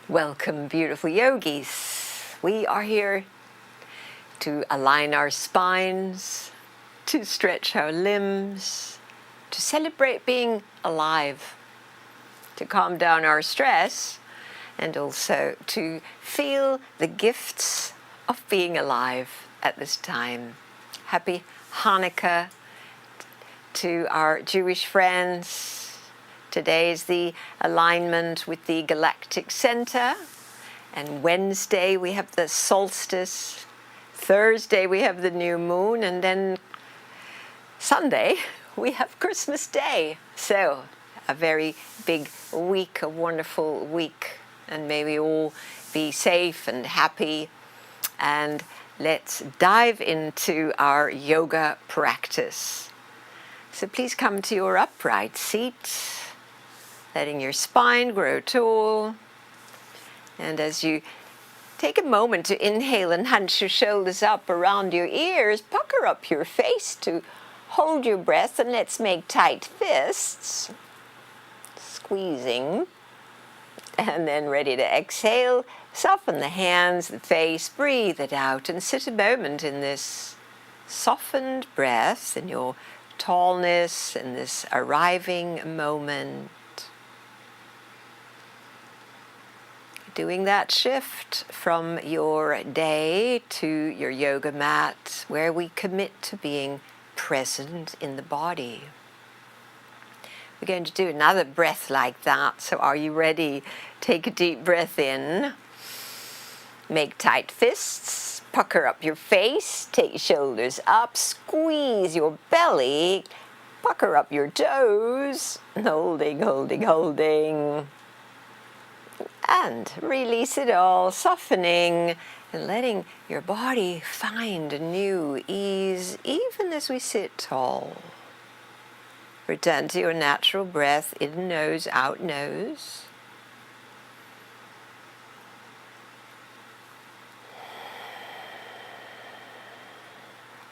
Welcome, beautiful yogis. We are here to align our spines, to stretch our limbs, to celebrate being alive, to calm down our stress, and also to feel the gifts of being alive at this time. Happy Hanukkah to our Jewish friends. Today is the alignment with the galactic center, and Wednesday we have the solstice, Thursday we have the new moon, and then Sunday we have Christmas Day. So a very big week, a wonderful week, and may we all be safe and happy. And let's dive into our yoga practice. So please come to your upright seat, letting your spine grow tall. And as you take a moment to inhale and hunch your shoulders up around your ears, pucker up your face to hold your breath, and let's make tight fists, squeezing. And then ready to exhale, soften the hands, the face, breathe it out, and sit a moment in this softened breath, in your tallness, in this arriving moment. Doing that shift from your day to your yoga mat, where we commit to being present in the body. We're going to do another breath like that, so are you ready? Take a deep breath in. Make tight fists, pucker up your face, take your shoulders up, squeeze your belly, pucker up your toes, holding, holding, holding. And release it all, softening and letting your body find a new ease, even as we sit tall. Return to your natural breath, in nose, out nose.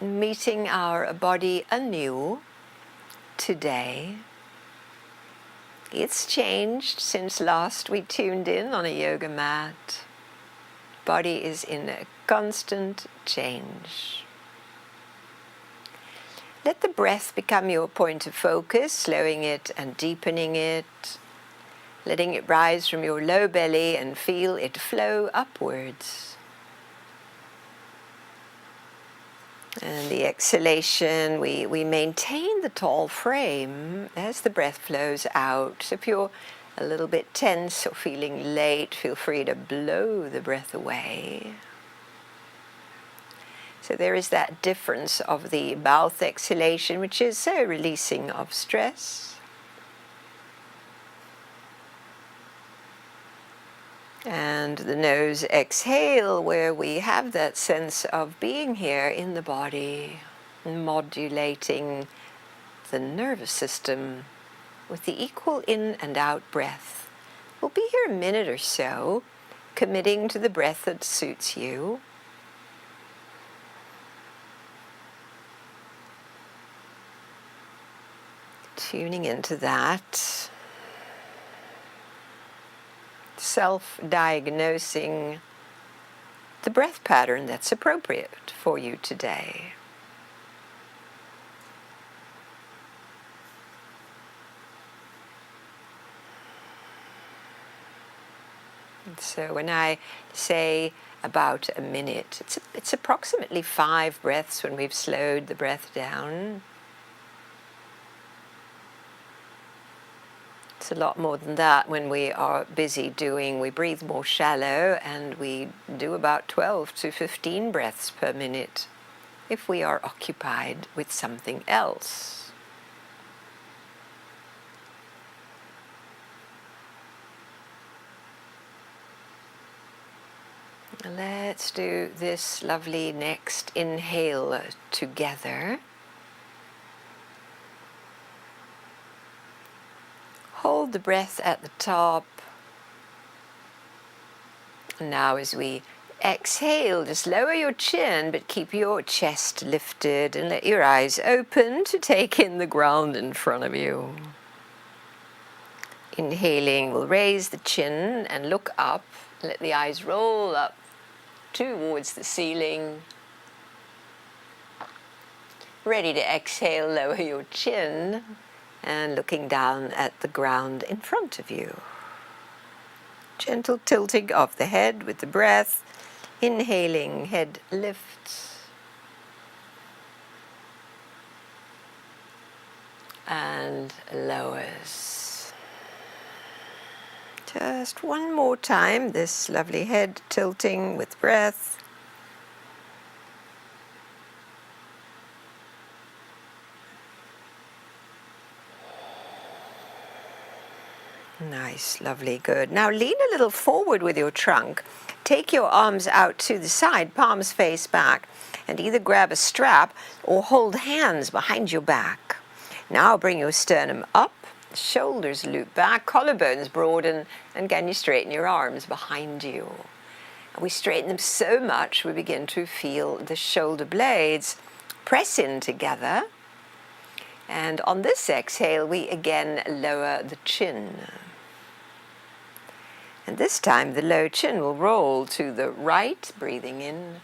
Meeting our body anew today. It's changed since last we tuned in on a yoga mat. Body is in a constant change. Let the breath become your point of focus, slowing it and deepening it, letting it rise from your low belly and feel it flow upwards. And the exhalation, we maintain the tall frame as the breath flows out. So if you're a little bit tense or feeling late, feel free to blow the breath away. So there is that difference of the mouth exhalation, which is so releasing of stress. And the nose exhale, where we have that sense of being here in the body, modulating the nervous system with the equal in and out breath. We'll be here a minute or so, committing to the breath that suits you. Tuning into that. Self-diagnosing the breath pattern that's appropriate for you today. And so when I say about a minute, it's approximately 5 breaths when we've slowed the breath down. It's a lot more than that when we are busy we breathe more shallow, and we do about 12 to 15 breaths per minute if we are occupied with something else. Let's do this lovely next inhale together. Hold the breath at the top. And now as we exhale, just lower your chin, but keep your chest lifted and let your eyes open to take in the ground in front of you. Inhaling, we'll raise the chin and look up. Let the eyes roll up towards the ceiling. Ready to exhale, lower your chin and looking down at the ground in front of you. Gentle tilting of the head with the breath. Inhaling, head lifts. And lowers. Just one more time, this lovely head tilting with breath. Nice, lovely, good. Now lean a little forward with your trunk. Take your arms out to the side, palms face back, and either grab a strap or hold hands behind your back. Now bring your sternum up, shoulders loop back, collarbones broaden, and again you straighten your arms behind you. And we straighten them so much we begin to feel the shoulder blades press in together. And on this exhale, we again lower the chin. And this time the low chin will roll to the right, breathing in.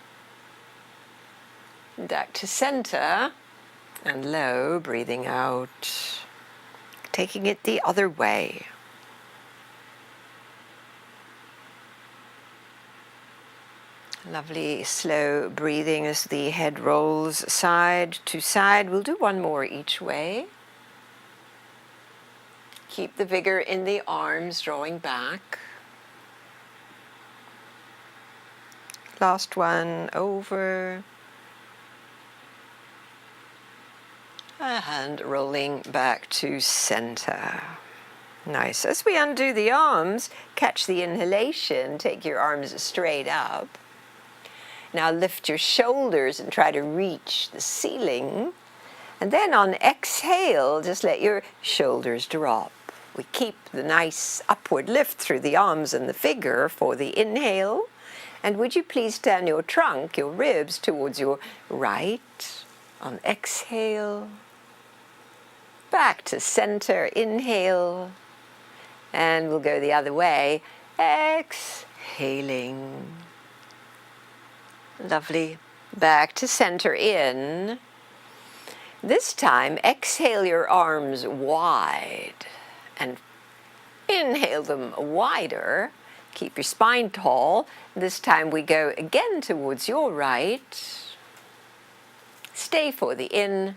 Back to center and low, breathing out. Taking it the other way. Lovely slow breathing as the head rolls side to side. We'll do one more each way. Keep the vigor in the arms, drawing back. Last one, over. And rolling back to center. Nice. As we undo the arms, catch the inhalation, take your arms straight up. Now lift your shoulders and try to reach the ceiling. And then on exhale, just let your shoulders drop. We keep the nice upward lift through the arms and the figure for the inhale. And would you please turn your trunk, your ribs, towards your right on exhale. Back to center, inhale. And we'll go the other way, exhaling. Lovely. Back to center, in. This time, exhale your arms wide and inhale them wider. Keep your spine tall. This time we go again towards your right. Stay for the in.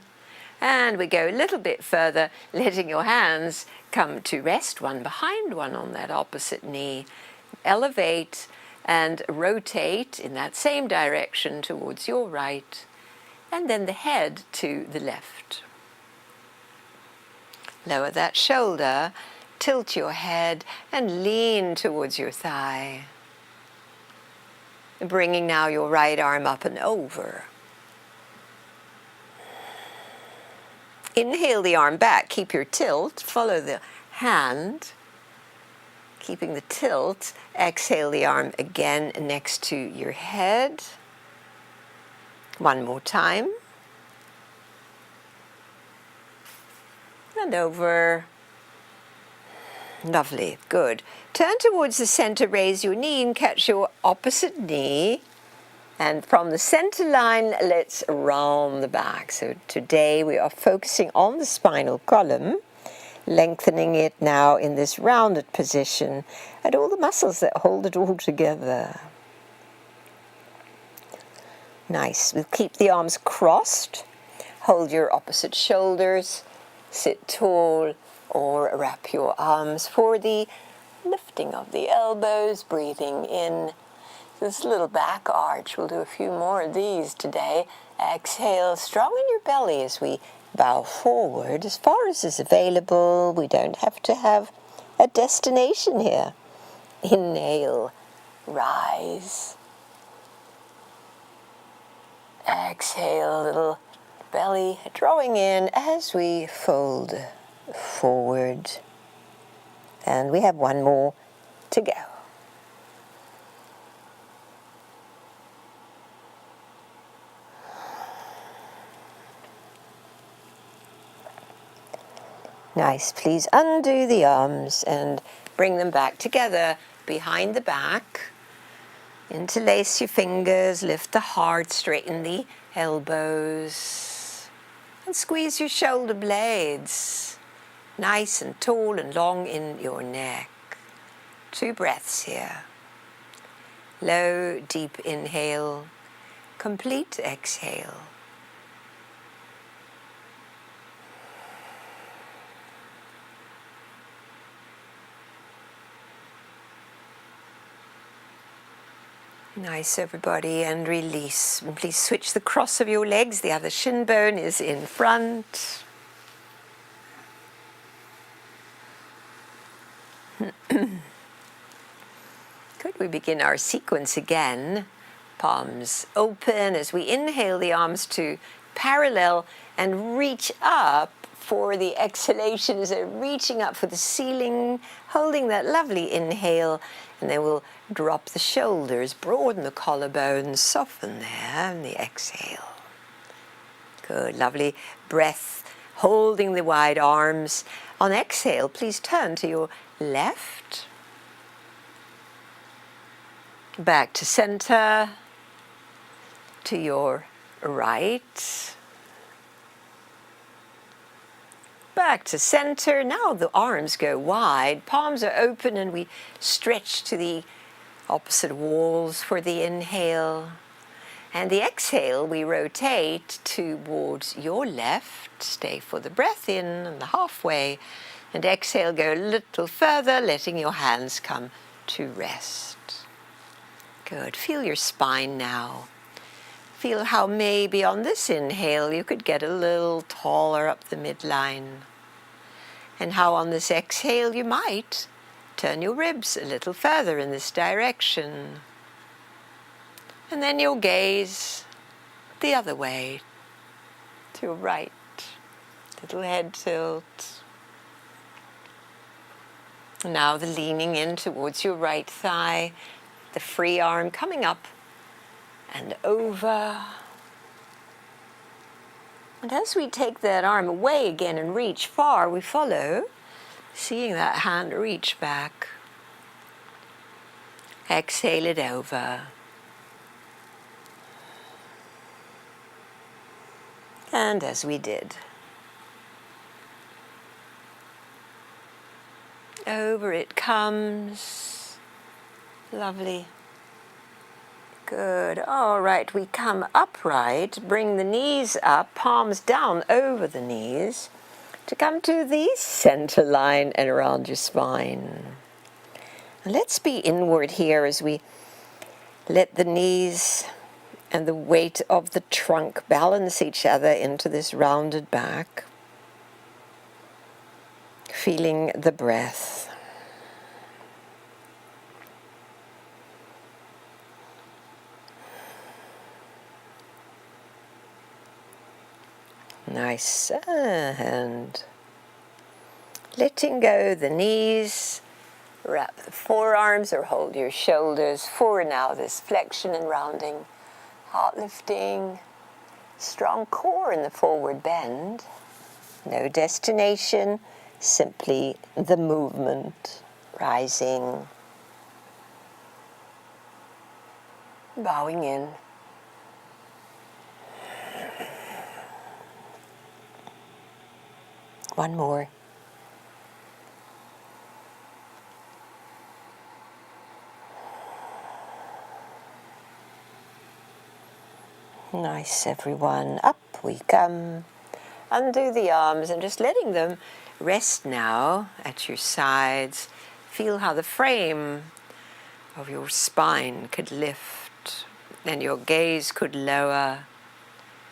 And we go a little bit further, letting your hands come to rest, one behind one on that opposite knee. Elevate and rotate in that same direction towards your right. And then the head to the left. Lower that shoulder. Tilt your head and lean towards your thigh. Bringing now your right arm up and over. Inhale the arm back. Keep your tilt. Follow the hand. Keeping the tilt. Exhale the arm again next to your head. One more time. And over. Lovely, good. Turn towards the center, raise your knee and catch your opposite knee. And from the center line, let's round the back. So today we are focusing on the spinal column, lengthening it now in this rounded position and all the muscles that hold it all together. Nice. We'll keep the arms crossed. Hold your opposite shoulders. Sit tall or wrap your arms for the lifting of the elbows, breathing in. This little back arch, we'll do a few more of these today. Exhale, strong in your belly as we bow forward as far as is available. We don't have to have a destination here. Inhale, rise. Exhale, little belly drawing in as we fold forward. And we have one more to go. Nice. Please undo the arms and bring them back together behind the back. Interlace your fingers, lift the heart, straighten the elbows, and squeeze your shoulder blades nice and tall and long in your neck. 2 breaths here. Low, deep inhale, complete exhale. Nice, everybody, and release. And please switch the cross of your legs. The other shin bone is in front. Good, we begin our sequence again. Palms open as we inhale, the arms to parallel and reach up for the exhalations. So reaching up for the ceiling, holding that lovely inhale, and then we'll drop the shoulders, broaden the collarbones, soften there, and the exhale. Good, lovely breath, holding the wide arms. On exhale, please turn to your left, back to center, to your right, back to center. Now the arms go wide, palms are open, and we stretch to the opposite walls for the inhale. And the exhale, we rotate towards your left. Stay for the breath in and the halfway. And exhale, go a little further, letting your hands come to rest. Good. Feel your spine now. Feel how maybe on this inhale you could get a little taller up the midline. And how on this exhale you might turn your ribs a little further in this direction. And then your gaze the other way, to your right. Little head tilt. Now the leaning in towards your right thigh, the free arm coming up and over. And as we take that arm away again and reach far, we follow, seeing that hand reach back. Exhale it over. And as we did. Over it comes. Lovely. Good. All right, we come upright, bring the knees up, palms down over the knees to come to the center line and around your spine. And let's be inward here as we let the knees and the weight of the trunk balance each other into this rounded back. Feeling the breath. Nice, and letting go the knees, wrap the forearms or hold your shoulders forward now, this flexion and rounding, heart lifting, strong core in the forward bend, no destination, simply the movement, rising, bowing in. One more. Nice, everyone. Up we come. Undo the arms and just letting them rest now at your sides. Feel how the frame of your spine could lift and your gaze could lower,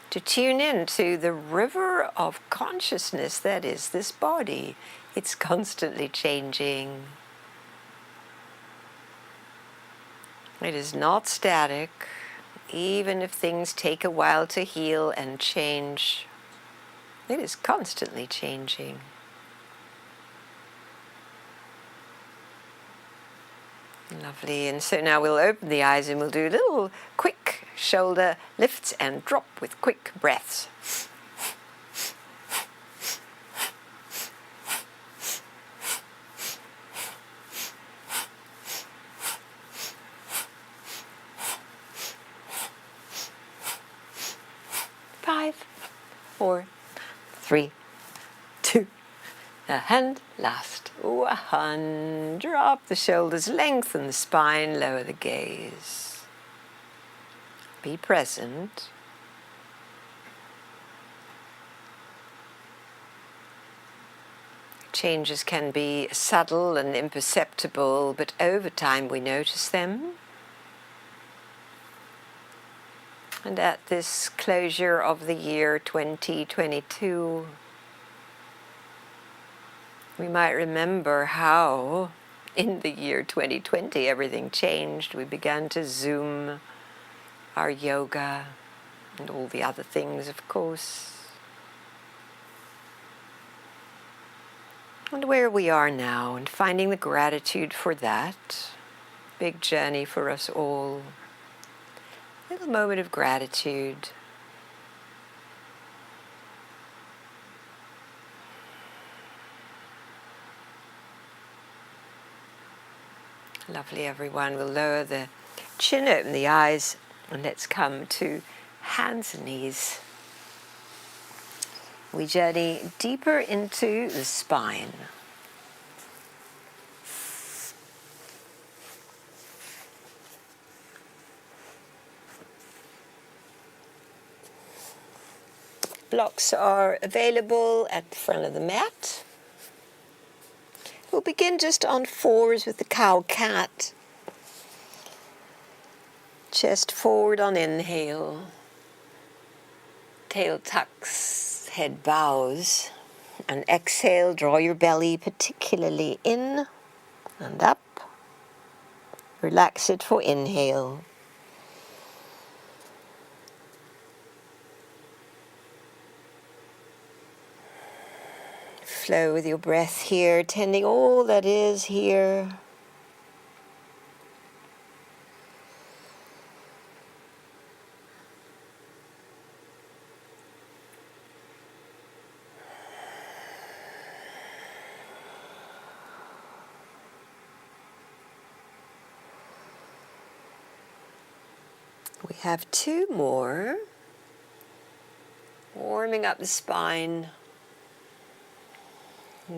to tune in to the river of consciousness that is this body. It's constantly changing. It is not static, even if things take a while to heal and change. It is constantly changing. Lovely, and so now we'll open the eyes and we'll do little quick shoulder lifts and drop with quick breaths. 4, 3, 2, and last 1. Drop the shoulders, lengthen the spine, lower the gaze. Be present. Changes can be subtle and imperceptible, but over time we notice them. And at this closure of the year 2022, we might remember how in the year 2020 everything changed. We began to Zoom our yoga and all the other things, of course. And where we are now, and finding the gratitude for that. Big journey for us all. Little moment of gratitude. Lovely, everyone. We'll lower the chin, open the eyes, and let's come to hands and knees. We journey deeper into the spine. Blocks are available at the front of the mat. We'll begin just on 4s with the cow-cat. Chest forward on inhale. Tail tucks, head bows. And exhale, draw your belly particularly in and up. Relax it for inhale. Flow with your breath here, tending all that is here. We have 2 more. Warming up the spine.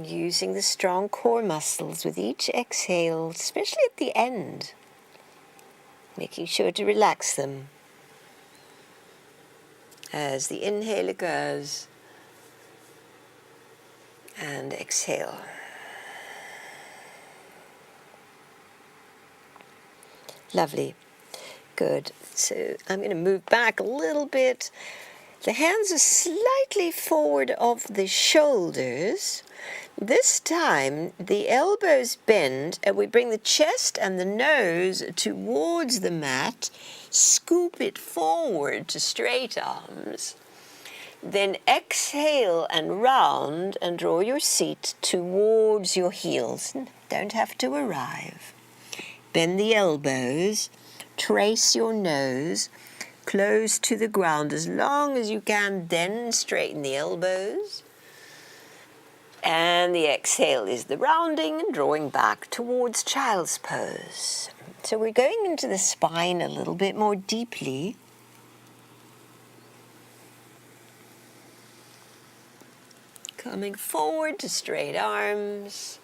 Using the strong core muscles with each exhale, especially at the end. Making sure to relax them. As the inhale occurs. And exhale. Lovely. Good. So I'm going to move back a little bit. The hands are slightly forward of the shoulders. This time, the elbows bend, and we bring the chest and the nose towards the mat. Scoop it forward to straight arms. Then exhale and round and draw your seat towards your heels. Don't have to arrive. Bend the elbows. Trace your nose close to the ground as long as you can, then straighten the elbows. And the exhale is the rounding and drawing back towards child's pose. So we're going into the spine a little bit more deeply. Coming forward to straight arms,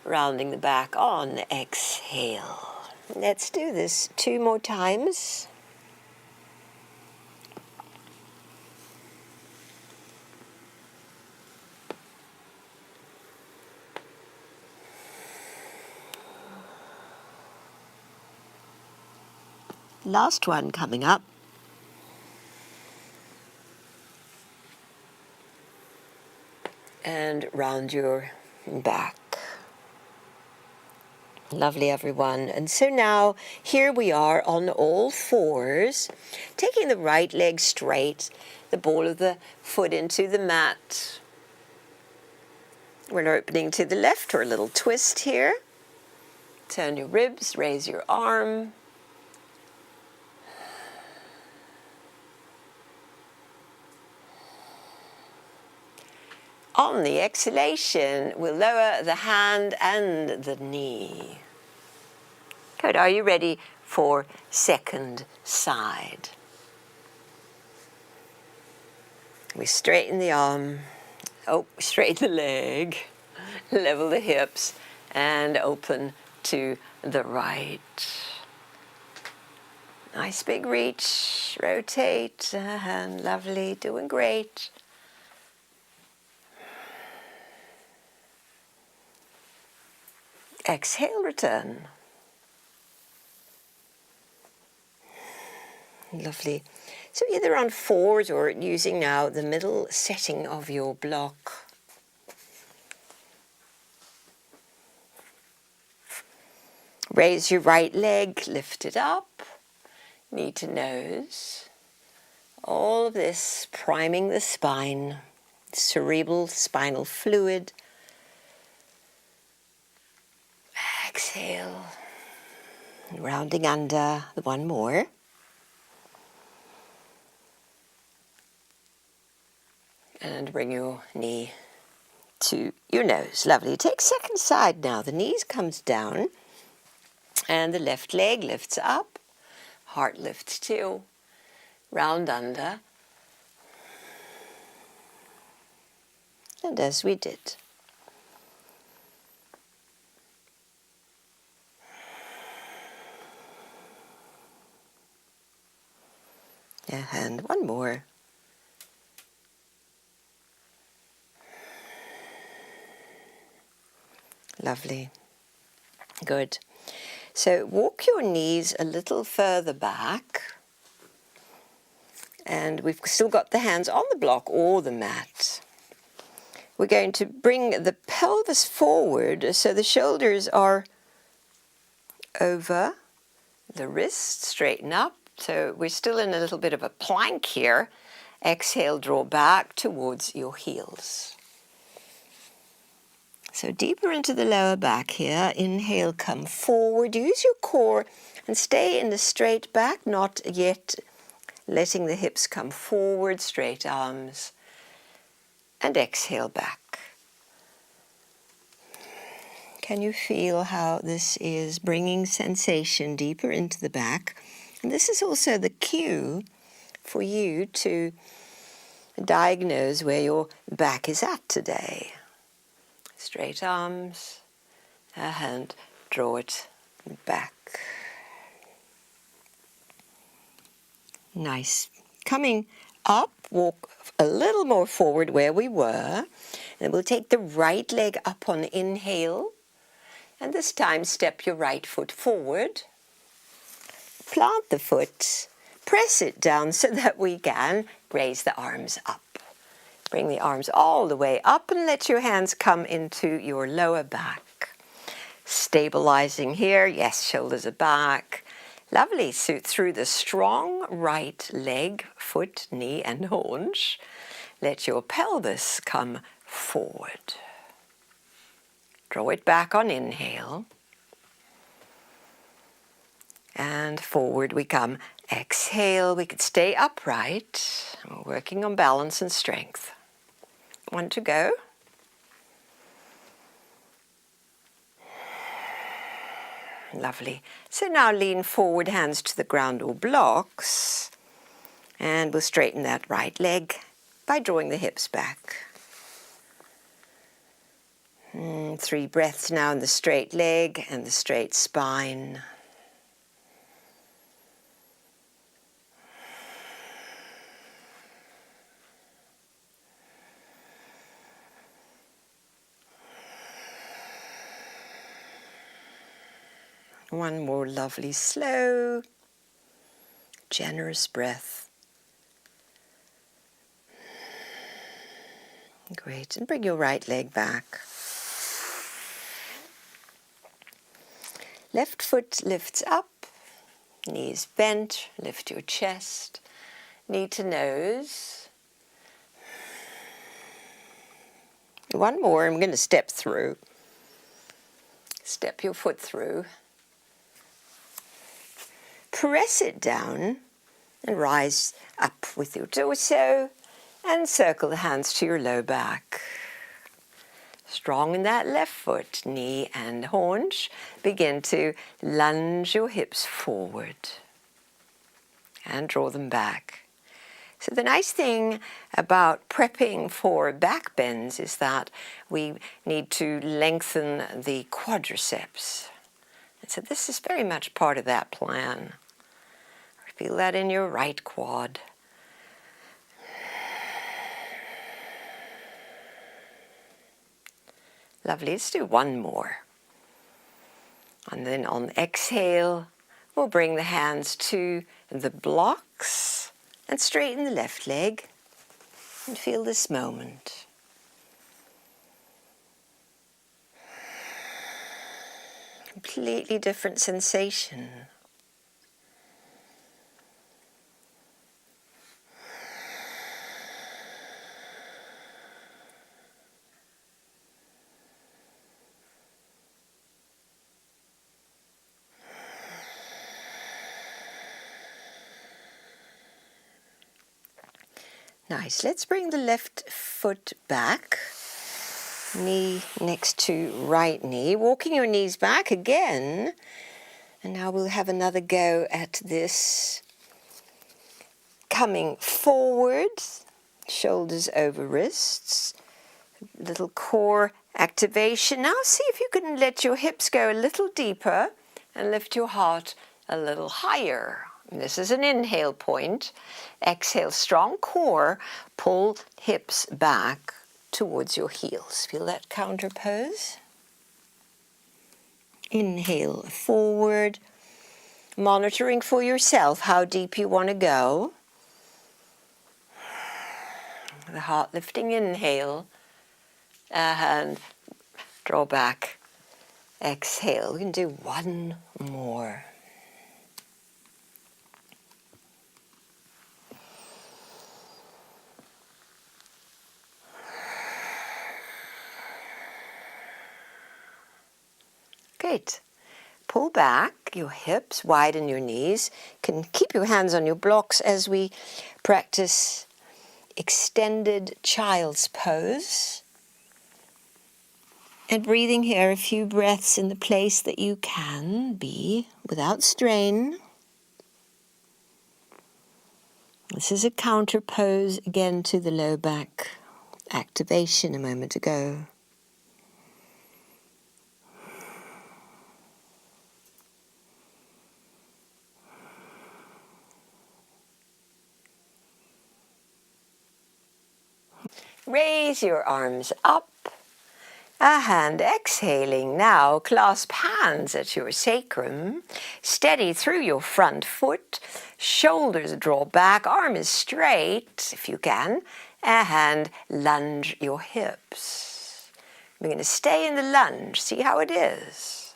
rounding the back on exhale. Let's do this 2 more times. Last one coming up. And round your back. Lovely, everyone. And so now, here we are on all 4s, taking the right leg straight, the ball of the foot into the mat. We're opening to the left for a little twist here. Turn your ribs, raise your arm. On the exhalation, we'll lower the hand and the knee. Good. Are you ready for second side? We straighten the arm, straighten the leg, level the hips, and open to the right. Nice big reach, rotate, and lovely, doing great. Exhale, return. Lovely. So either on forward or using now the middle setting of your block. Raise your right leg, lift it up, knee to nose. All of this priming the spine, cerebral spinal fluid. Exhale, rounding under, one more. And bring your knee to your nose. Lovely. Take second side now. The knees comes down and the left leg lifts up. Heart lifts too. Round under. And as we did. And one more. Lovely. Good. So walk your knees a little further back. And we've still got the hands on the block or the mat. We're going to bring the pelvis forward so the shoulders are over the wrists, straighten up. So we're still in a little bit of a plank here. Exhale, draw back towards your heels. So deeper into the lower back here. Inhale, come forward. Use your core and stay in the straight back, not yet letting the hips come forward, straight arms. And exhale back. Can you feel how this is bringing sensation deeper into the back? And this is also the cue for you to diagnose where your back is at today. Straight arms, and draw it back. Nice. Coming up, walk a little more forward where we were. And we'll take the right leg up on inhale. And this time step your right foot forward. Plant the foot. Press it down so that we can raise the arms up. Bring the arms all the way up and let your hands come into your lower back. Stabilizing here. Yes, shoulders are back. Lovely. So through the strong right leg, foot, knee, and haunch, let your pelvis come forward. Draw it back on inhale. And forward we come. Exhale. We could stay upright. We're working on balance and strength. One to go. Lovely. So now lean forward, hands to the ground or blocks. And we'll straighten that right leg by drawing the hips back. 3 breaths now in the straight leg and the straight spine. One more lovely, slow, generous breath. Great. And bring your right leg back. Left foot lifts up, knees bent, lift your chest, knee to nose. One more, I'm going to step through. Step your foot through. Press it down and rise up with your torso and circle the hands to your low back. Strong in that left foot, knee and haunch. Begin to lunge your hips forward and draw them back. So the nice thing about prepping for back bends is that we need to lengthen the quadriceps. And so this is very much part of that plan. Feel that in your right quad. Lovely, let's do one more. And then on exhale, we'll bring the hands to the blocks and straighten the left leg and feel this moment. Completely different sensation. Nice. Let's bring the left foot back, knee next to right knee, walking your knees back again. And now we'll have another go at this. Coming forward, shoulders over wrists, little core activation. Now see if you can let your hips go a little deeper and lift your heart a little higher. This is an inhale point. Exhale, strong core. Pull hips back towards your heels. Feel that counter pose. Inhale forward. Monitoring for yourself how deep you want to go. The heart lifting inhale. And draw back. Exhale. We can do one more. Great. Pull back your hips, widen your knees. You can keep your hands on your blocks as we practice extended child's pose. And breathing here a few breaths in the place that you can be without strain. This is a counter pose again to the low back activation a moment ago. Raise your arms up. A hand exhaling now. Clasp hands at your sacrum. Steady through your front foot. Shoulders draw back. Arm is straight if you can. And lunge your hips. We're going to stay in the lunge. See how it is.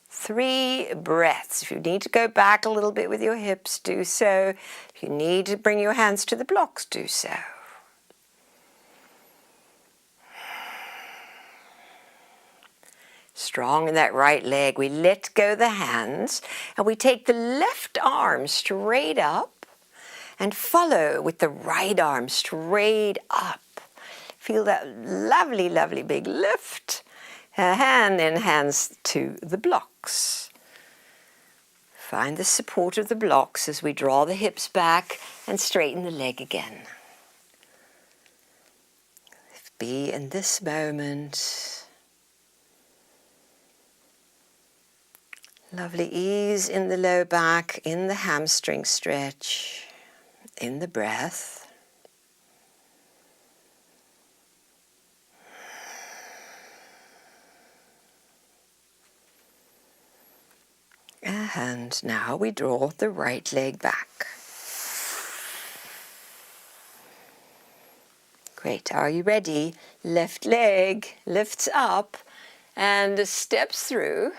3 breaths. If you need to go back a little bit with your hips, do so. If you need to bring your hands to the blocks, do so. Strong in that right leg. We let go the hands and we take the left arm straight up and follow with the right arm straight up. Feel that lovely, lovely big lift. And then hands to the blocks. Find the support of the blocks as we draw the hips back and straighten the leg again. Be in this moment. Lovely ease in the low back, in the hamstring stretch, in the breath. And now we draw the right leg back. Great, are you ready? Left leg lifts up and steps through.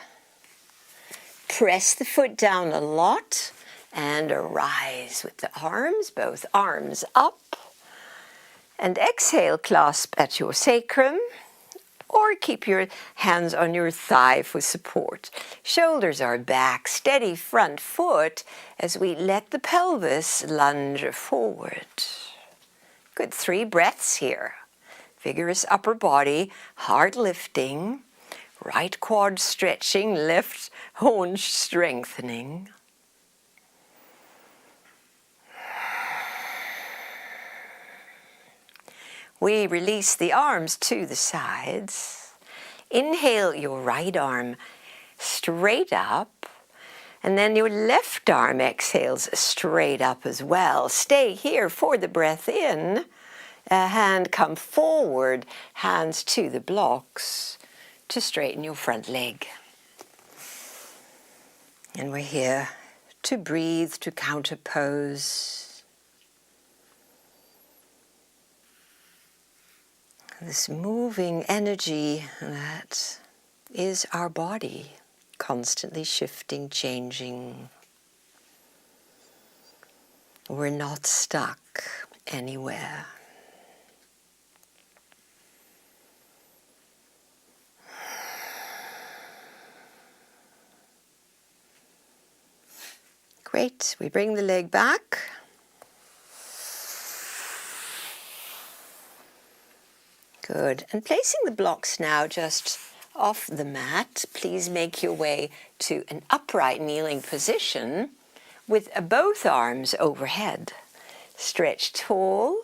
Press the foot down a lot and rise with the arms, both arms up. And exhale, clasp at your sacrum or keep your hands on your thigh for support. Shoulders are back, steady front foot as we let the pelvis lunge forward. Good, 3 breaths here. Vigorous upper body, heart lifting. Right quad stretching, left haunch strengthening. We release the arms to the sides. Inhale your right arm straight up, and then your left arm exhales straight up as well. Stay here for the breath in. A hand come forward, hands to the blocks to straighten your front leg. And we're here to breathe, to counter pose. This moving energy that is our body, constantly shifting, changing. We're not stuck anywhere. Great, we bring the leg back. Good, and placing the blocks now just off the mat, please make your way to an upright kneeling position with both arms overhead. Stretch tall,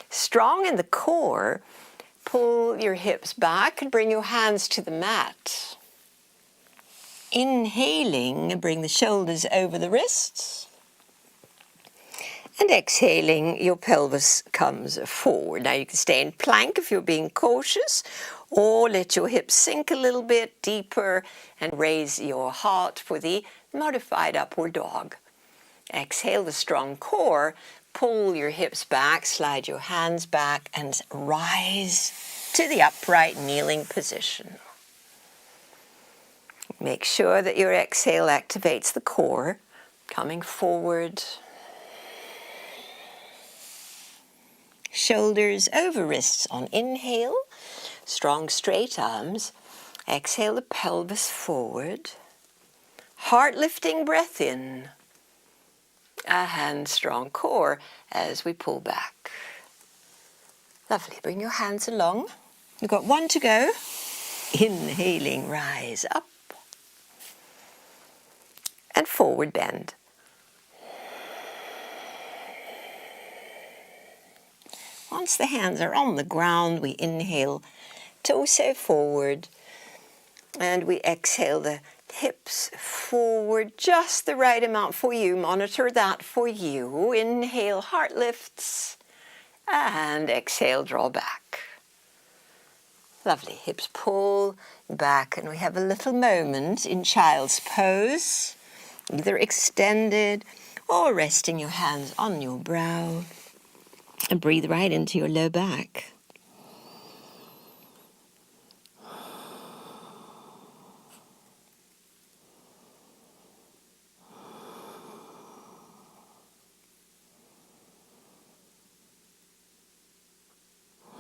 strong in the core. Pull your hips back and bring your hands to the mat. Inhaling, bring the shoulders over the wrists. And exhaling, your pelvis comes forward. Now you can stay in plank if you're being cautious, or let your hips sink a little bit deeper and raise your heart for the modified upward dog. Exhale the strong core, pull your hips back, slide your hands back, and rise to the upright kneeling position. Make sure that your exhale activates the core, coming forward. Shoulders over wrists on inhale, strong straight arms. Exhale the pelvis forward. Heart lifting breath in. A hand strong core as we pull back. Lovely, bring your hands along. You've got one to go. Inhaling, rise up. And forward bend. Once the hands are on the ground, we inhale, torso forward, and we exhale the hips forward, just the right amount for you. Monitor that for you. Inhale, heart lifts, and exhale, draw back. Lovely, hips pull back, and we have a little moment in child's pose, either extended or resting your hands on your brow. And breathe right into your low back.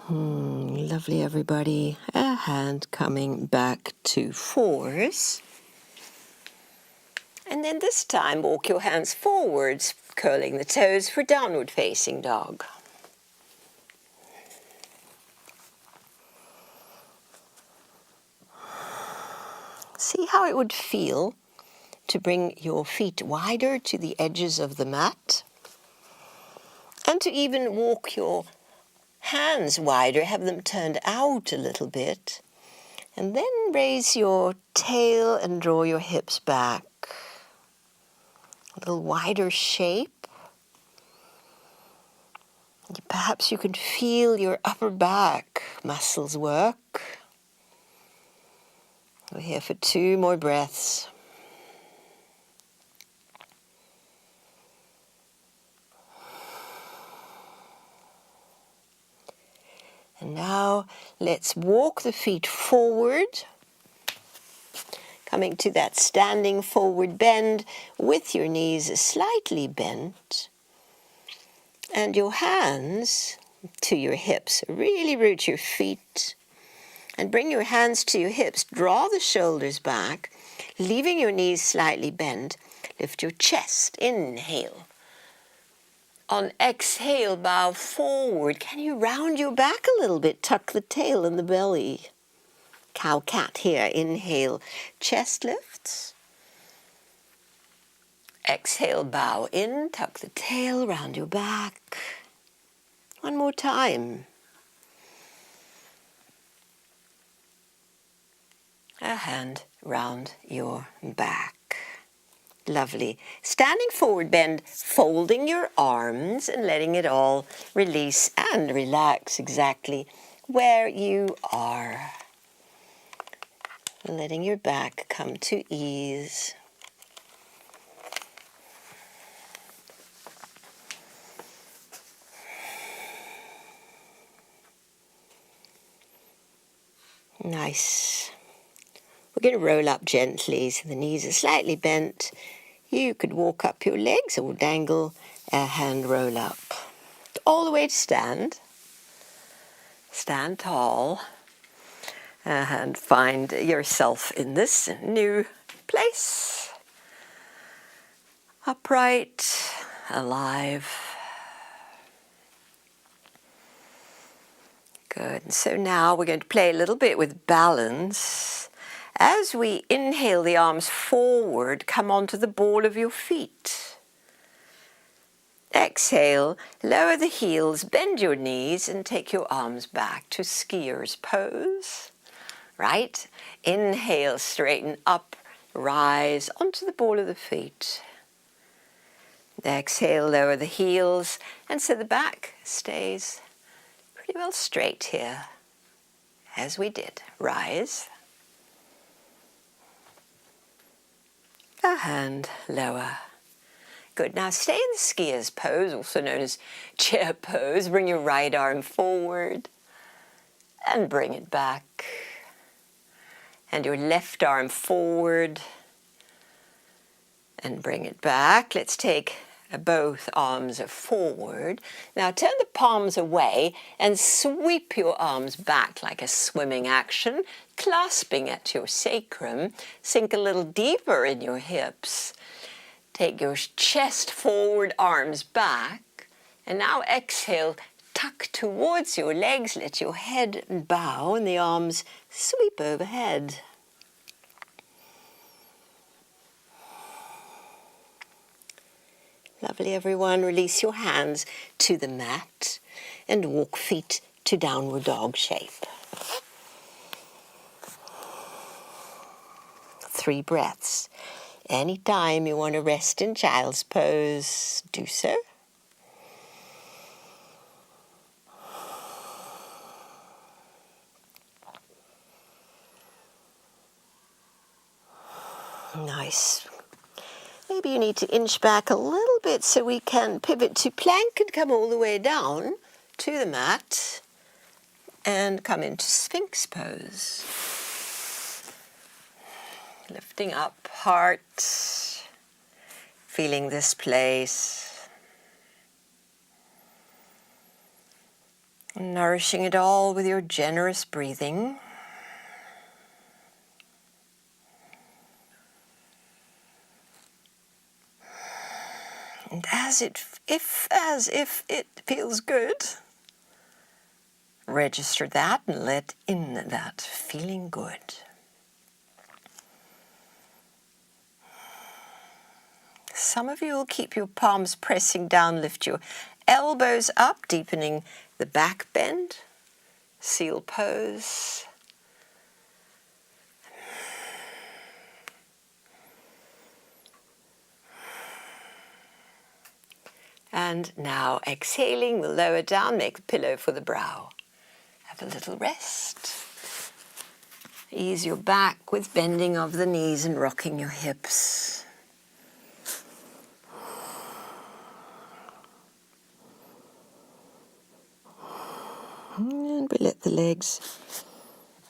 Lovely, everybody. A hand coming back to fours. And then this time, walk your hands forwards, curling the toes for downward facing dog. See how it would feel to bring your feet wider to the edges of the mat, and to even walk your hands wider, have them turned out a little bit, and then raise your tail and draw your hips back. A little wider shape. Perhaps you can feel your upper back muscles work. We're here for 2 more breaths. And now let's walk the feet forward, coming to that standing forward bend with your knees slightly bent and your hands to your hips. Really root your feet and bring your hands to your hips. Draw the shoulders back, leaving your knees slightly bent. Lift your chest. Inhale. On exhale, bow forward. Can you round your back a little bit? Tuck the tail in the belly. Cow-cat here. Inhale, chest lifts. Exhale, bow in. Tuck the tail, round your back. One more time. a hand round your back. Lovely. Standing forward bend, folding your arms and letting it all release and relax exactly where you are. Letting your back come to ease. Nice. We're going to roll up gently so the knees are slightly bent. You could walk up your legs or dangle a hand roll up. All the way to stand. Stand tall. And find yourself in this new place. Upright, alive. Good. So now we're going to play a little bit with balance. As we inhale the arms forward, come onto the ball of your feet. Exhale, lower the heels, bend your knees and take your arms back to skier's pose. Right? Inhale, straighten up, rise onto the ball of the feet. Exhale, lower the heels, and so the back stays pretty well straight here, as we did. Rise. A hand lower. Good. Now stay in the skier's pose, also known as chair pose. Bring your right arm forward and bring it back. And your left arm forward and bring it back. Let's take both arms forward. Now turn the palms away and sweep your arms back like a swimming action, clasping at your sacrum. Sink a little deeper in your hips. Take your chest forward, arms back. And now exhale, tuck towards your legs. Let your head bow and the arms sweep overhead. Lovely, everyone. Release your hands to the mat and walk feet to downward dog shape. 3 breaths. Anytime you want to rest in child's pose, do so. Nice. Maybe you need to inch back a little bit so we can pivot to plank and come all the way down to the mat and come into Sphinx pose. Lifting up heart, feeling this place, nourishing it all with your generous breathing. And as if it feels good, register that and let in that feeling good. Some of you will keep your palms pressing down, lift your elbows up, deepening the back bend, seal pose. And now exhaling, we'll lower down, make a pillow for the brow. Have a little rest. Ease your back with bending of the knees and rocking your hips. And we let the legs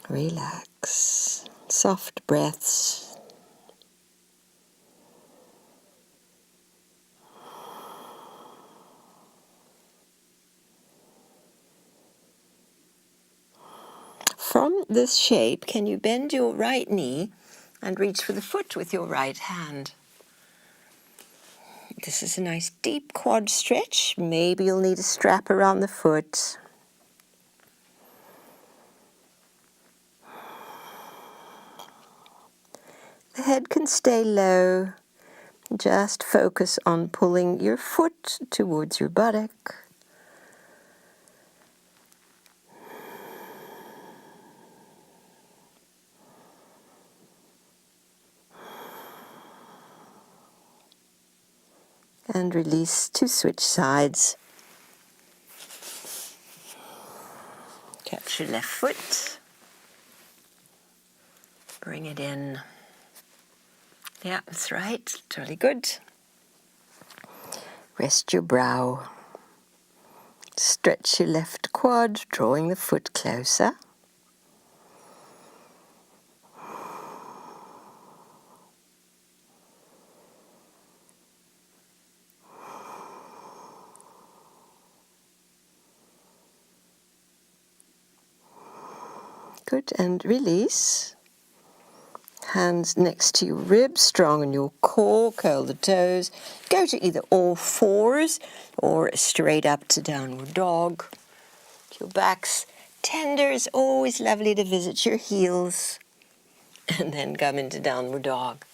relax. Soft breaths. From this shape, can you bend your right knee and reach for the foot with your right hand? This is a nice deep quad stretch. Maybe you'll need a strap around the foot. The head can stay low. Just focus on pulling your foot towards your buttock. And release to switch sides. Catch your left foot. Bring it in. Yeah, that's right. Really good. Rest your brow. Stretch your left quad, drawing the foot closer. Good, and release. Hands next to your ribs, strong in your core, curl the toes. Go to either all fours or straight up to downward dog. Your back's tender. It's always lovely to visit your heels. And then come into downward dog.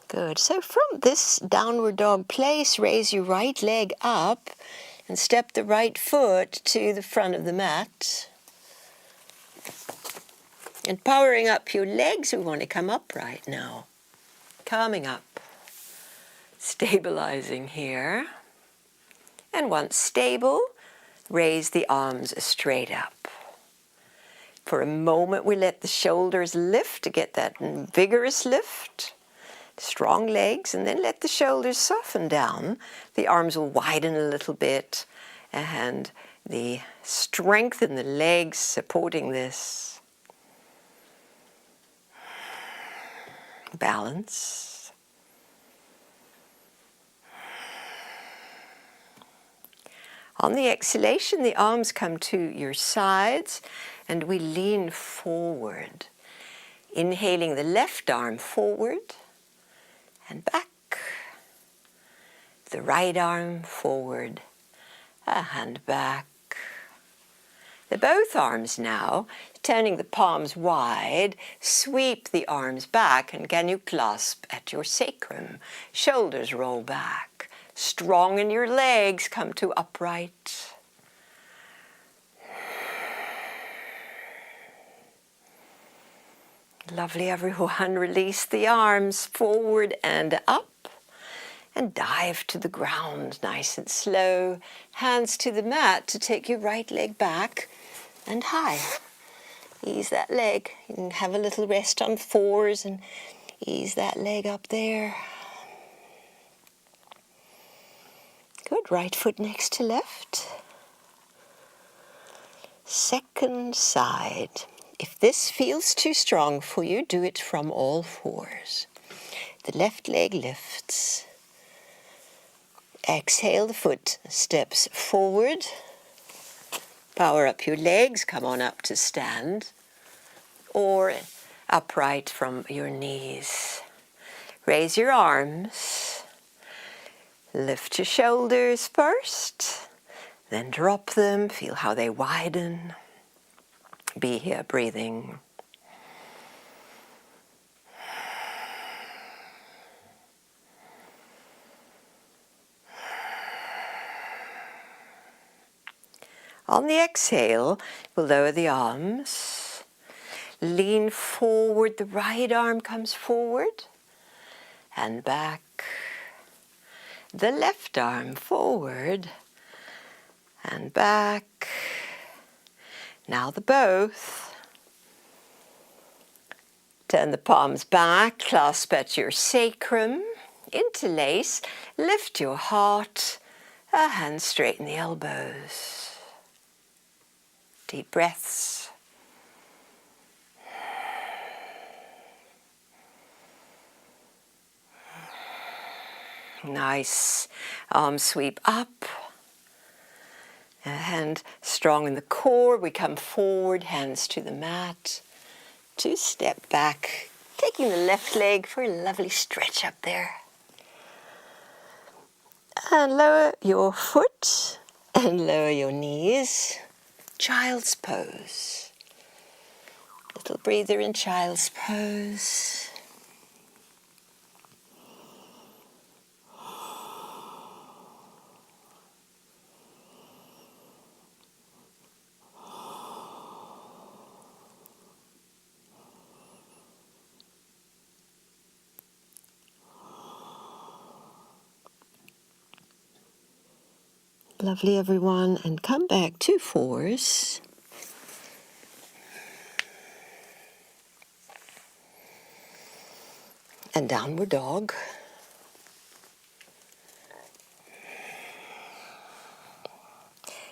Good. So from this downward dog place, raise your right leg up and step the right foot to the front of the mat. And powering up your legs, we want to come upright now. Coming up. Stabilizing here. And once stable, raise the arms straight up. For a moment, we let the shoulders lift to get that vigorous lift. Strong legs, and then let the shoulders soften down. The arms will widen a little bit, and the strength in the legs supporting this. Balance. On the exhalation, the arms come to your sides, and we lean forward. Inhaling the left arm forward, and back, the right arm forward, and back. The both arms now, turning the palms wide, sweep the arms back, and can you clasp at your sacrum? Shoulders roll back. Strong in your legs, come to upright. Lovely, everyone. Release the arms forward and up. And dive to the ground, nice and slow. Hands to the mat to take your right leg back and high. Ease that leg. You can have a little rest on fours and ease that leg up there. Good. Right foot next to left. Second side. If this feels too strong for you, do it from all fours. The left leg lifts. Exhale, the foot steps forward. Power up your legs, come on up to stand. Or upright from your knees. Raise your arms. Lift your shoulders first. Then drop them, feel how they widen. Be here breathing. On the exhale, we'll lower the arms. Lean forward, the right arm comes forward and back. The left arm forward and back. Now the both. Turn the palms back, clasp at your sacrum, interlace, lift your heart, hands straighten the elbows. Deep breaths. Nice. Arms sweep up. Hand strong in the core. We come forward, hands to the mat. 2 step back. Taking the left leg for a lovely stretch up there. And lower your foot and lower your knees. Child's pose. Little breather in child's pose. Lovely, everyone, and come back to fours. And downward dog.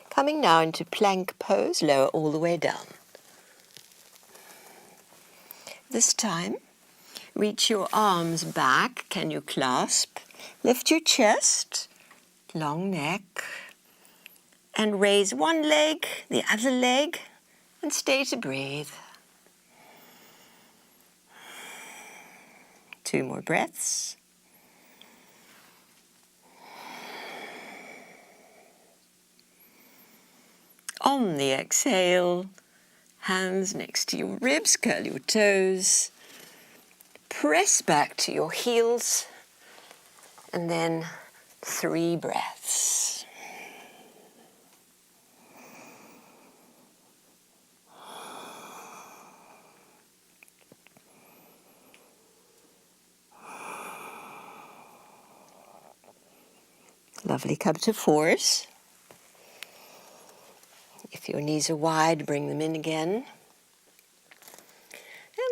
Coming now into plank pose, lower all the way down. This time, reach your arms back. Can you clasp? Lift your chest, long neck, and raise one leg, the other leg, and stay to breathe. 2 more breaths. On the exhale, hands next to your ribs, curl your toes, press back to your heels, and then 3 breaths. Lovely, come to fours. If your knees are wide, bring them in again.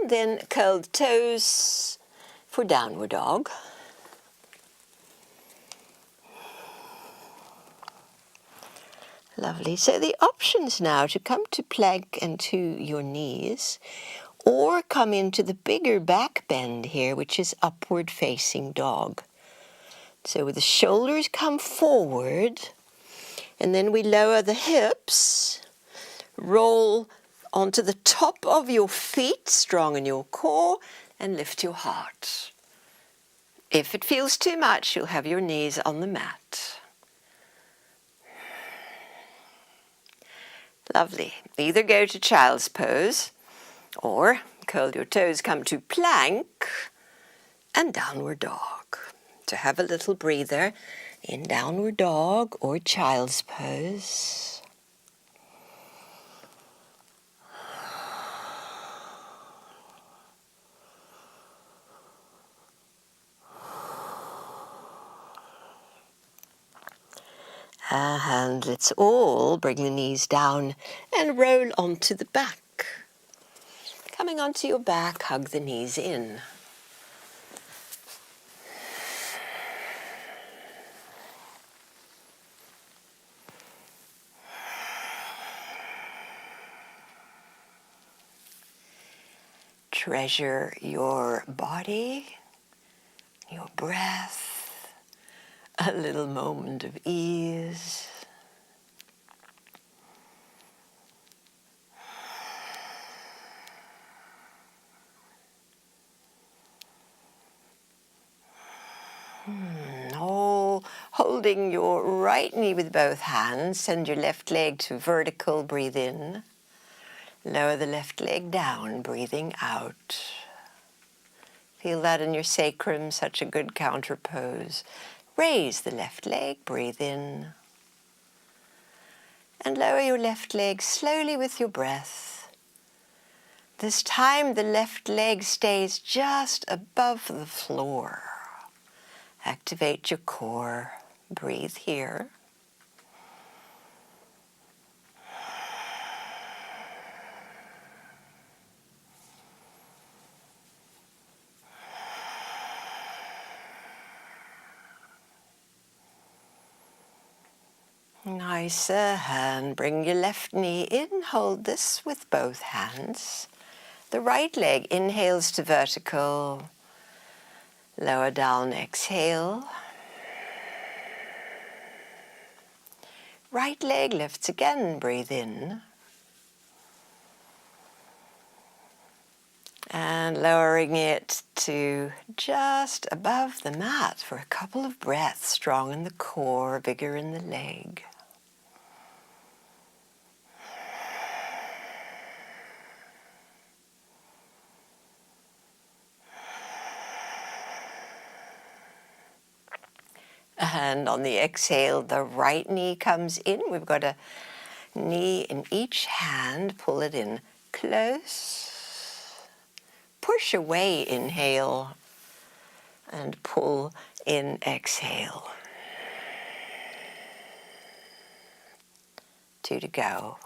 And then curl the toes for downward dog. Lovely. So the options now to come to plank and to your knees, or come into the bigger back bend here, which is upward facing dog. So the shoulders come forward, and then we lower the hips, roll onto the top of your feet, strong in your core, and lift your heart. If it feels too much, you'll have your knees on the mat. Lovely. Either go to child's pose, or curl your toes, come to plank, and downward dog. So have a little breather in downward dog or child's pose. And let's all bring the knees down and roll onto the back. Coming onto your back, hug the knees in. Treasure your body, your breath, a little moment of ease. Holding your right knee with both hands, send your left leg to vertical, breathe in. Lower the left leg down, breathing out. Feel that in your sacrum, such a good counter pose. Raise the left leg, breathe in. And lower your left leg slowly with your breath. This time the left leg stays just above the floor. Activate your core. Breathe here. Nice, and bring your left knee in. Hold this with both hands. The right leg inhales to vertical. Lower down, exhale. Right leg lifts again, breathe in. And lowering it to just above the mat for a couple of breaths, strong in the core, bigger in the leg. And on the exhale, the right knee comes in. We've got a knee in each hand. Pull it in close. Push away, inhale. And pull in, exhale. 2 to go.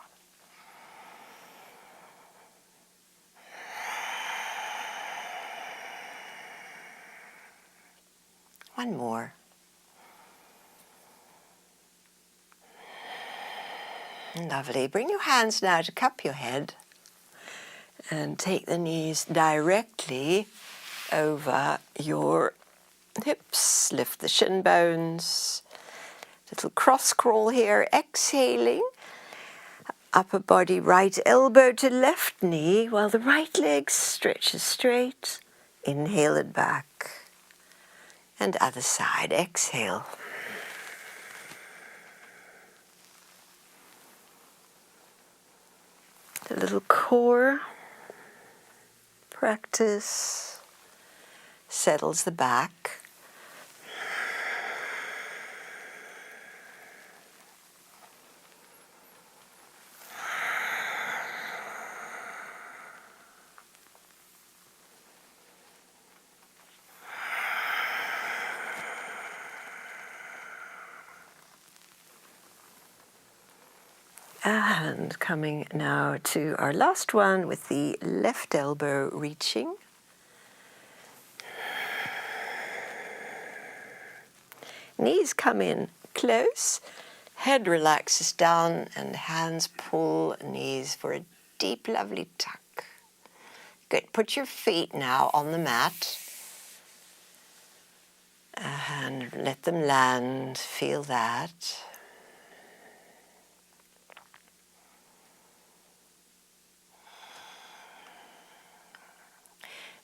One more. Lovely. Bring your hands now to cup your head and take the knees directly over your hips. Lift the shin bones. Little cross crawl here. Exhaling. Upper body, right elbow to left knee while the right leg stretches straight. Inhale it back. And other side. Exhale. The little core practice settles the back. And coming now to our last one with the left elbow reaching. Knees come in close, head relaxes down and hands pull knees for a deep, lovely tuck. Good. Put your feet now on the mat and let them land. Feel that.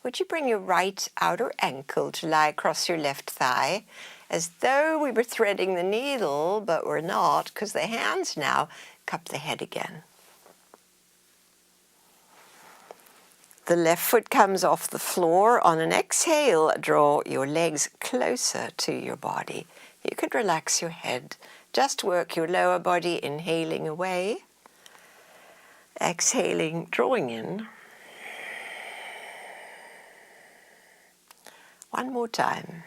Would you bring your right outer ankle to lie across your left thigh as though we were threading the needle, but we're not because the hands now cup the head again. The left foot comes off the floor. On an exhale, draw your legs closer to your body. You could relax your head. Just work your lower body, inhaling away. Exhaling, drawing in. One more time.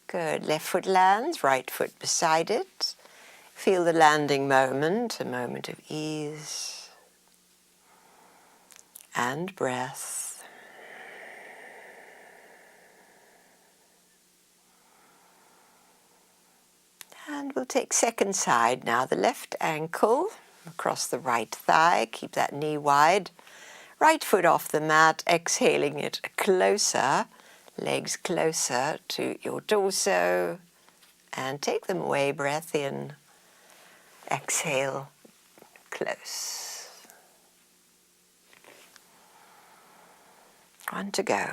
Good. Left foot lands, right foot beside it. Feel the landing moment, a moment of ease and breath. And we'll take second side now. The left ankle across the right thigh. Keep that knee wide. Right foot off the mat, exhaling it closer. Legs closer to your torso. And take them away. Breath in. Exhale. Close. One to go.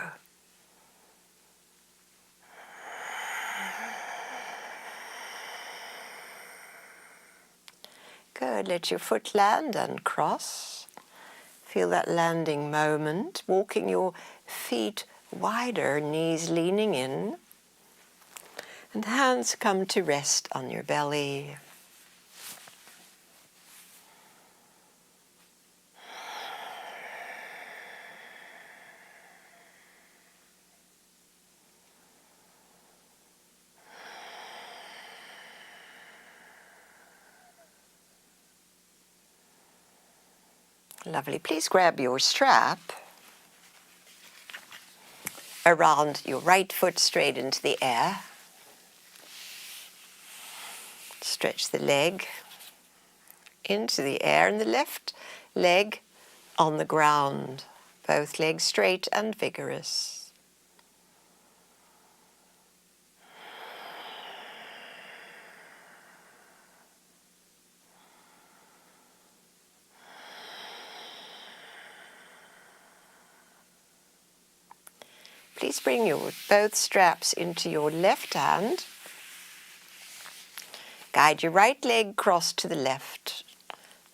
Good. Let your foot land and cross. Feel that landing moment. Walking your feet wider, knees leaning in. And hands come to rest on your belly. Lovely. Please grab your strap around your right foot straight into the air. Stretch the leg into the air and the left leg on the ground. Both legs straight and vigorous. Please bring your both straps into your left hand. Guide your right leg cross to the left.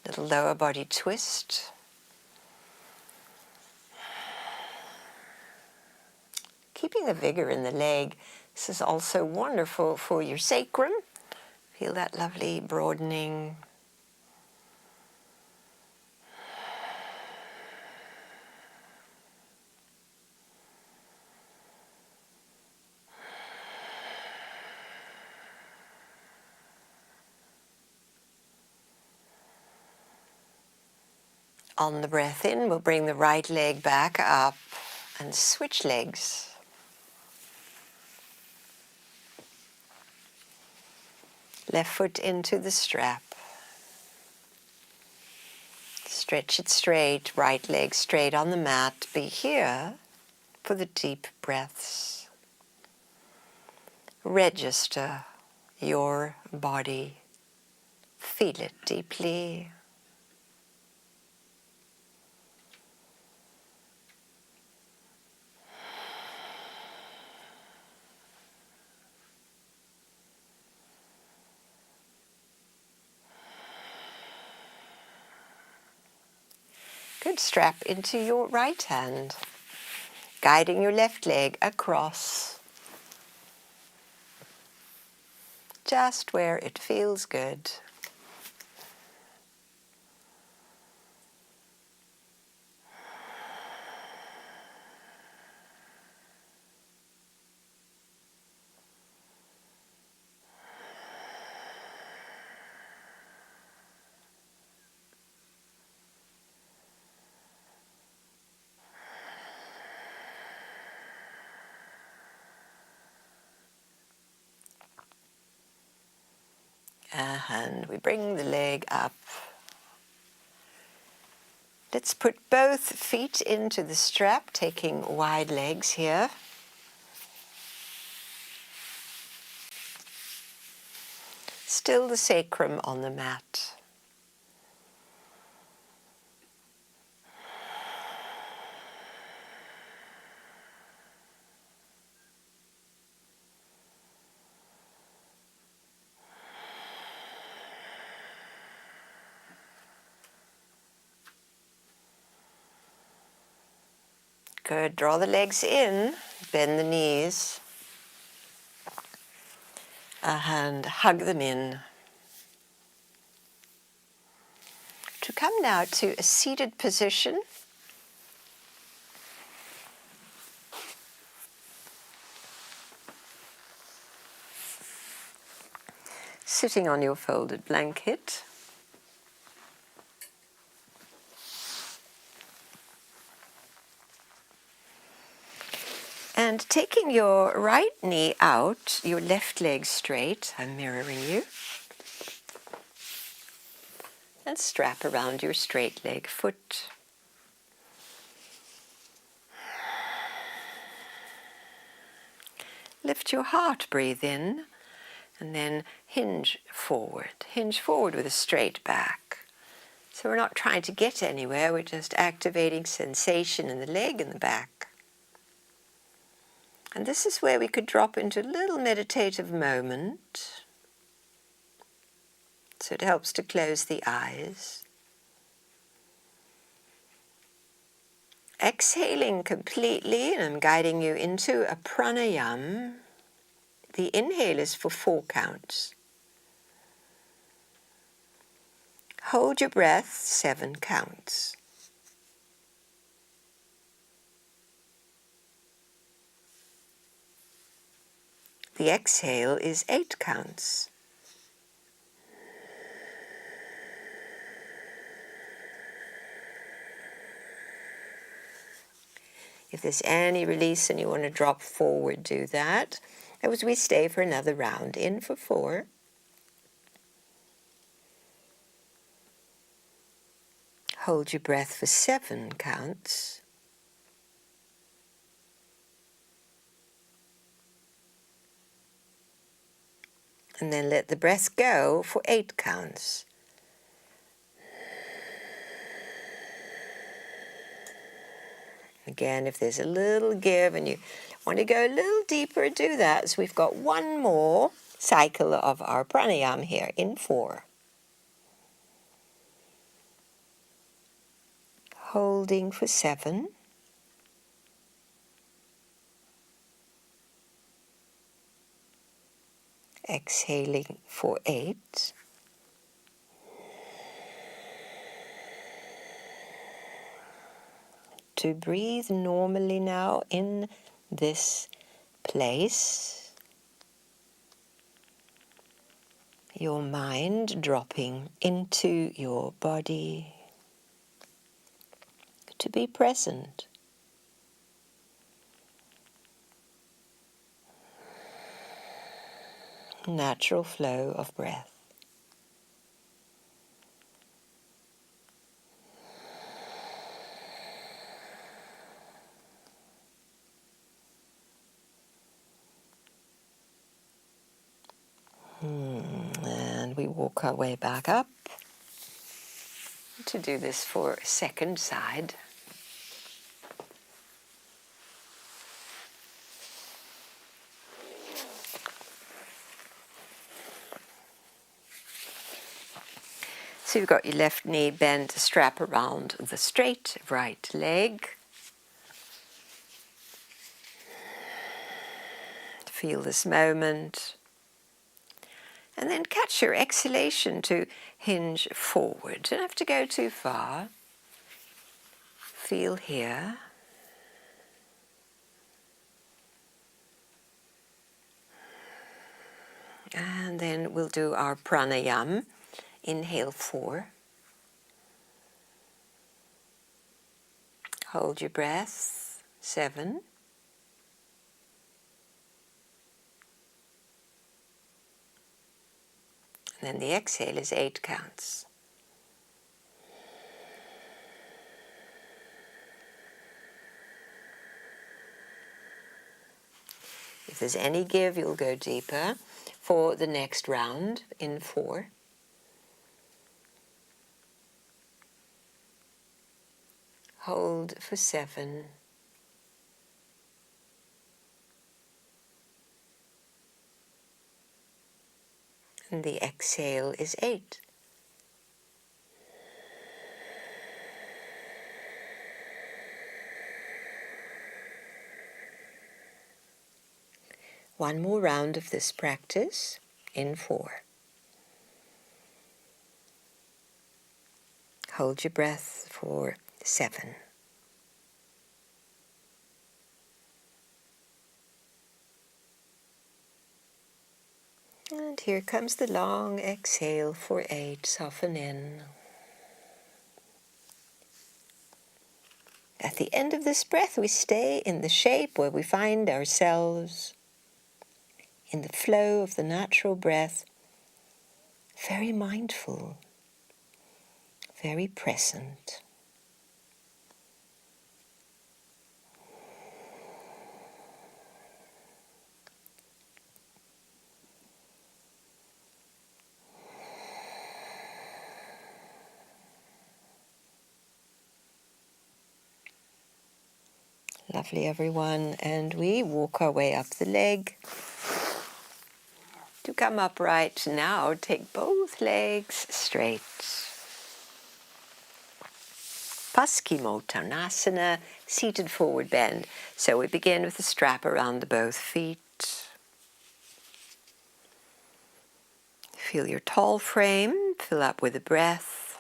Little lower body twist. Keeping the vigor in the leg. This is also wonderful for your sacrum. Feel that lovely broadening. On the breath in, we'll bring the right leg back up and switch legs. Left foot into the strap. Stretch it straight, right leg straight on the mat. Be here for the deep breaths. Register your body. Feel it deeply. Good. Strap into your right hand, guiding your left leg across, just where it feels good. And we bring the leg up. Let's put both feet into the strap, taking wide legs here. Still the sacrum on the mat. Good. Draw the legs in, bend the knees, and hug them in. To come now to a seated position. Sitting on your folded blanket. And taking your right knee out, your left leg straight, I'm mirroring you. And strap around your straight leg foot. Lift your heart, breathe in, and then hinge forward. Hinge forward with a straight back. So we're not trying to get anywhere, we're just activating sensation in the leg and the back. And this is where we could drop into a little meditative moment. So it helps to close the eyes. Exhaling completely, and I'm guiding you into a pranayama. The inhale is for 4 counts. Hold your breath 7 counts. The exhale is 8 counts. If there's any release and you want to drop forward, do that. As we stay for another round. In for 4. Hold your breath for 7 counts. And then let the breath go for 8 counts. Again, if there's a little give and you want to go a little deeper, do that. So we've got one more cycle of our pranayama here in 4. Holding for 7. Exhaling for 8. To breathe normally now in this place. Your mind dropping into your body. to be present. Natural flow of breath. And we walk our way back up to do this for second side. So you've got your left knee bent, strap around the straight right leg. Feel this moment. And then catch your exhalation to hinge forward. Don't have to go too far. Feel here. And then we'll do our pranayama. Inhale 4. Hold your breath. 7. And then the exhale is 8 counts. If there's any give, you'll go deeper for the next round in 4. Hold for 7. And the exhale is 8. One more round of this practice in 4. Hold your breath for 7. And here comes the long exhale for 8. Soften in. At the end of this breath, we stay in the shape where we find ourselves, in the flow of the natural breath, very mindful, very present. Lovely, everyone. And we walk our way up the leg. To come upright now, take both legs straight. Paschimottanasana, seated forward bend. So we begin with the strap around the both feet. Feel your tall frame fill up with the breath.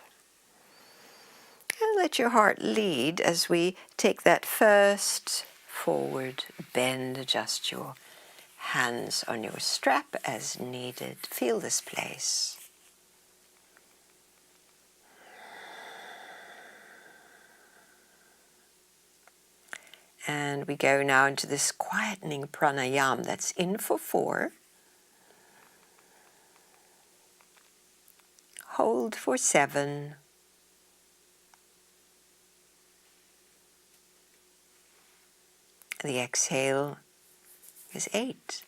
And let your heart lead as we take that first forward bend. Adjust your hands on your strap as needed. Feel this place. And we go now into this quietening pranayama. That's in for 4. Hold for 7. The exhale is 8.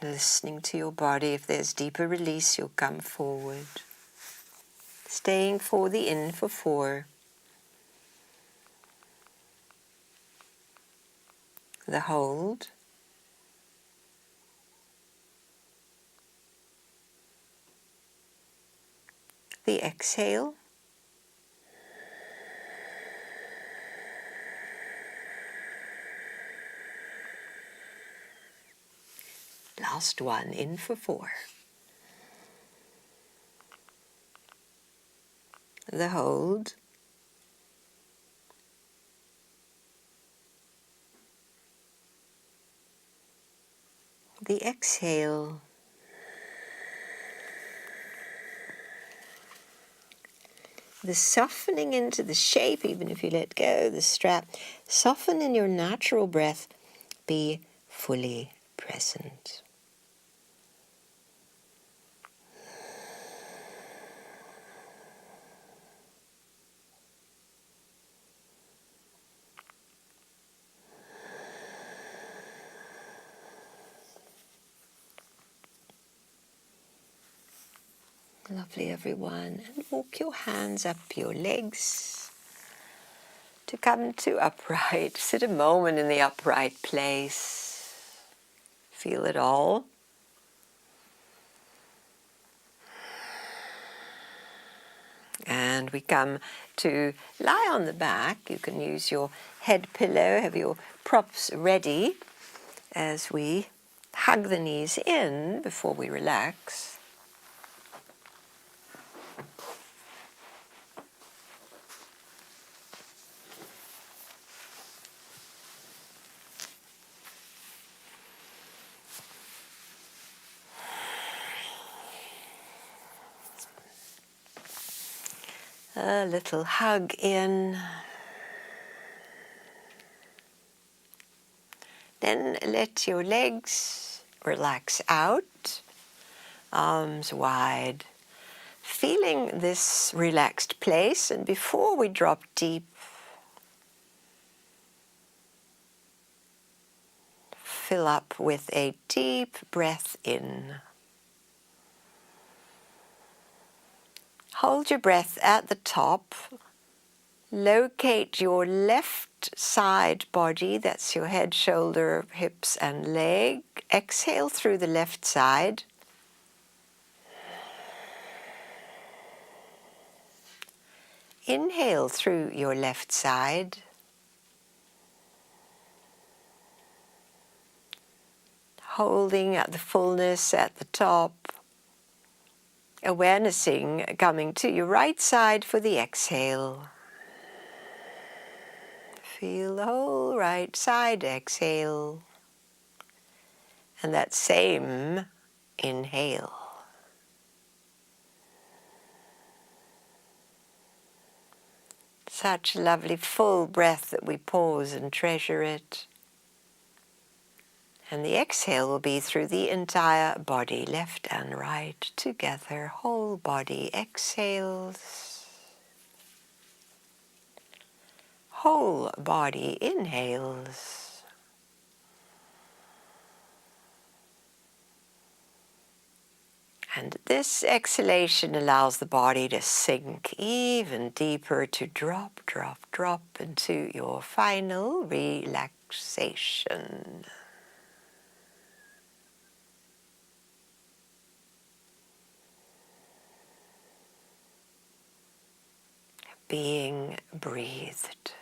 Listening to your body. If there's deeper release, you'll come forward. Staying for the in for 4. The hold. The exhale. Last one, in for 4. The hold. The exhale. the softening into the shape, even if you let go the strap. Soften in your natural breath. Be fully present. Lovely, everyone. And walk your hands up your legs to come to upright. Sit a moment in the upright place. Feel it all. And we come to lie on the back. You can use your head pillow, have your props ready as we hug the knees in before we relax. A little hug in. Then let your legs relax out, arms wide, feeling this relaxed place. And before we drop deep, fill up with a deep breath in. Hold your breath at the top. Locate your left side body, that's your head, shoulder, hips and leg. Exhale through the left side. Inhale through your left side. Holding at the fullness at the top. Awarenessing coming to your right side for the exhale. Feel the whole right side exhale. And that same inhale. Such lovely full breath that we pause and treasure it. And the exhale will be through the entire body, left and right together, whole body exhales. Whole body inhales. And this exhalation allows the body to sink even deeper, to drop, drop, drop into your final relaxation. Being breathed.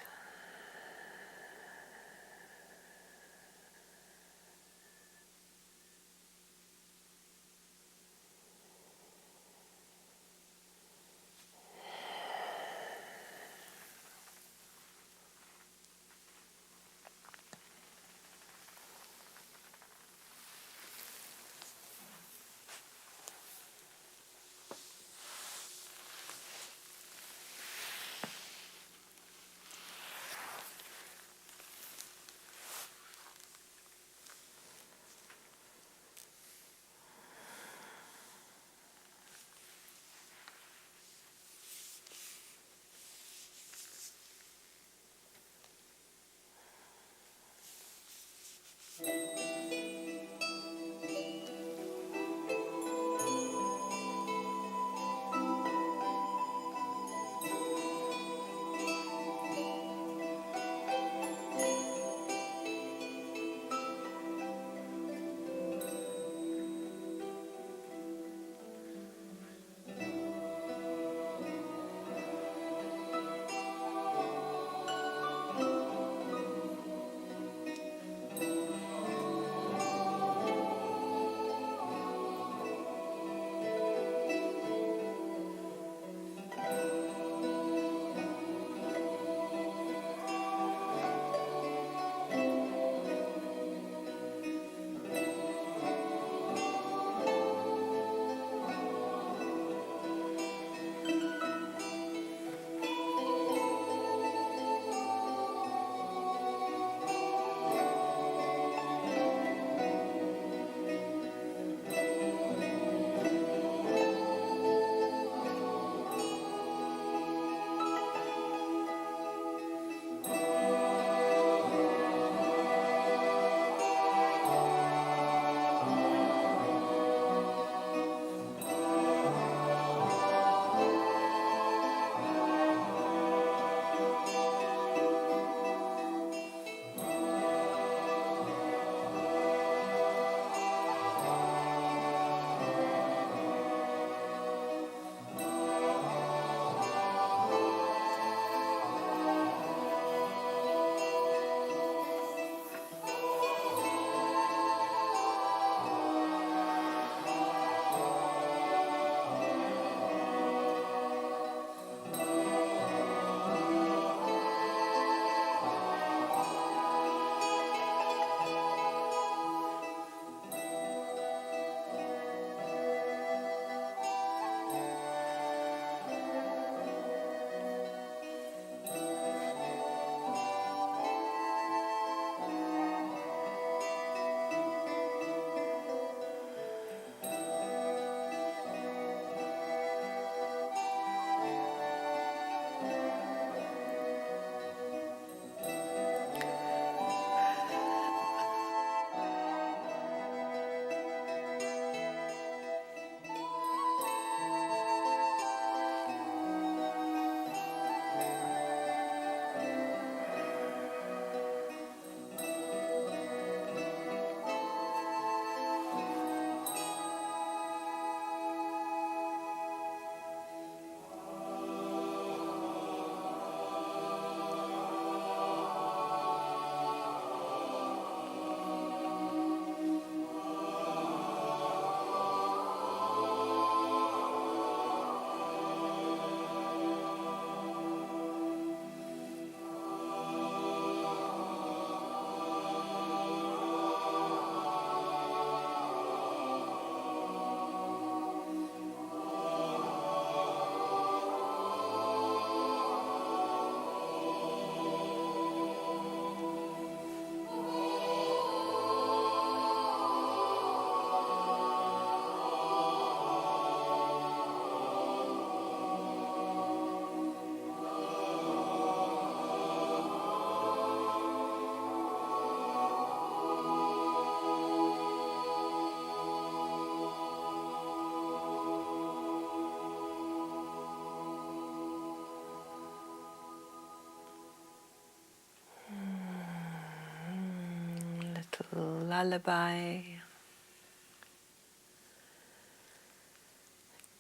little lullaby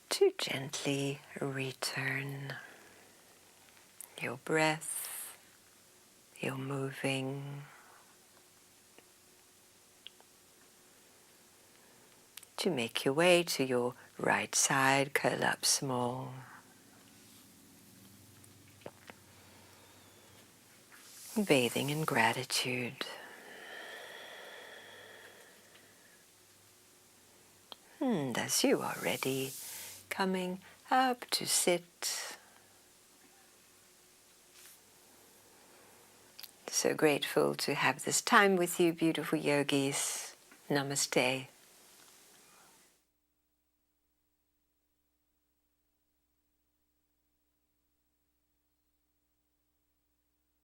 to gently return your breath, your moving, to make your way to your right side, curl up small. Bathing in gratitude. And as you are ready, coming up to sit. So grateful to have this time with you, beautiful yogis. Namaste.